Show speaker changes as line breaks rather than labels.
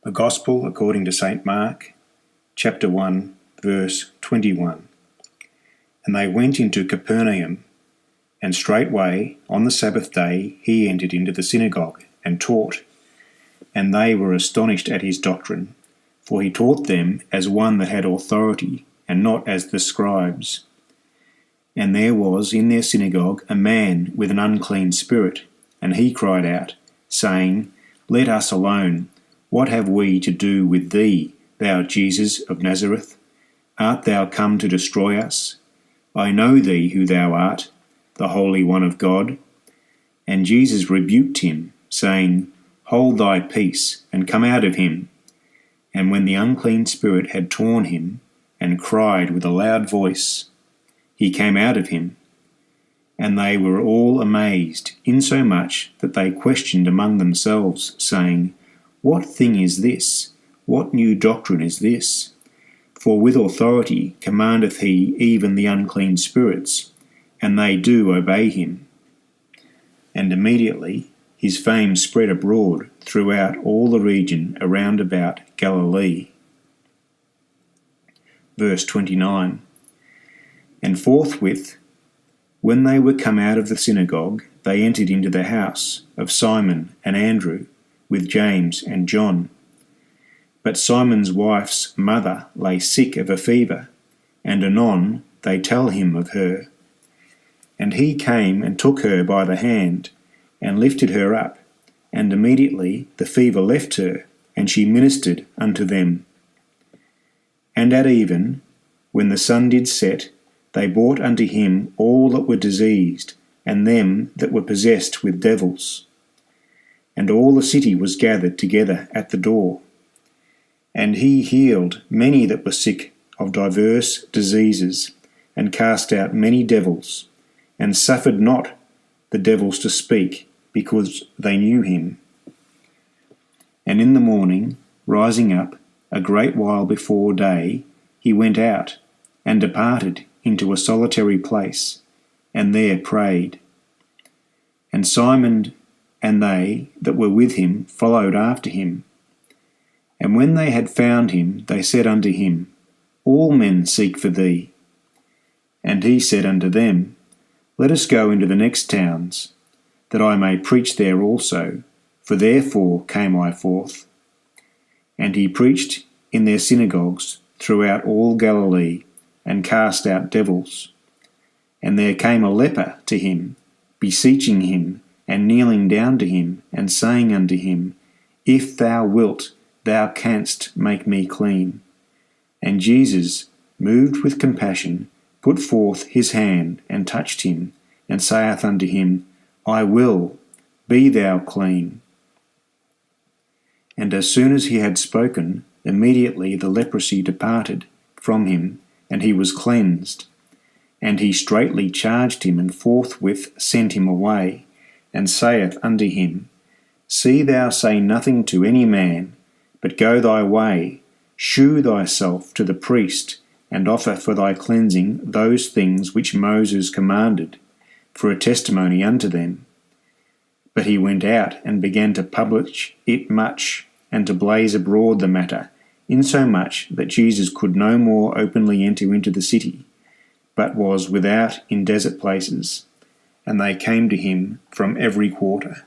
The Gospel according to St. Mark, chapter 1, verse 21. And they went into Capernaum, and straightway on the Sabbath day he entered into the synagogue and taught. And they were astonished at his doctrine, for he taught them as one that had authority, and not as the scribes. And there was in their synagogue a man with an unclean spirit, and he cried out, saying, Let us alone. What have we to do with thee, thou Jesus of Nazareth? Art thou come to destroy us? I know thee who thou art, the Holy One of God. And Jesus rebuked him, saying, Hold thy peace, and come out of him. And when the unclean spirit had torn him, and cried with a loud voice, he came out of him. And they were all amazed, insomuch that they questioned among themselves, saying, What thing is this? What new doctrine is this? For with authority commandeth he even the unclean spirits, and they do obey him. And immediately his fame spread abroad throughout all the region around about Galilee. Verse 29. And forthwith, when they were come out of the synagogue, they entered into the house of Simon and Andrew, with James and John. But Simon's wife's mother lay sick of a fever, and anon they tell him of her. And he came and took her by the hand, and lifted her up, and immediately the fever left her, and she ministered unto them. And at even, when the sun did set, they brought unto him all that were diseased, and them that were possessed with devils. And all the city was gathered together at the door. And he healed many that were sick of divers diseases, and cast out many devils, and suffered not the devils to speak, because they knew him. And in the morning, rising up a great while before day, he went out, and departed into a solitary place, and there prayed. And Simon and they that were with him followed after him. And when they had found him, they said unto him, All men seek for thee. And he said unto them, Let us go into the next towns, that I may preach there also, for therefore came I forth. And he preached in their synagogues throughout all Galilee, and cast out devils. And there came a leper to him, beseeching him, and kneeling down to him, and saying unto him, If thou wilt, thou canst make me clean. And Jesus, moved with compassion, put forth his hand, and touched him, and saith unto him, I will, be thou clean. And as soon as he had spoken, immediately the leprosy departed from him, and he was cleansed. And he straitly charged him, and forthwith sent him away, and saith unto him, See thou say nothing to any man, but go thy way, shew thyself to the priest, and offer for thy cleansing those things which Moses commanded, for a testimony unto them. But he went out, and began to publish it much, and to blaze abroad the matter, insomuch that Jesus could no more openly enter into the city, but was without in desert places, and they came to him from every quarter.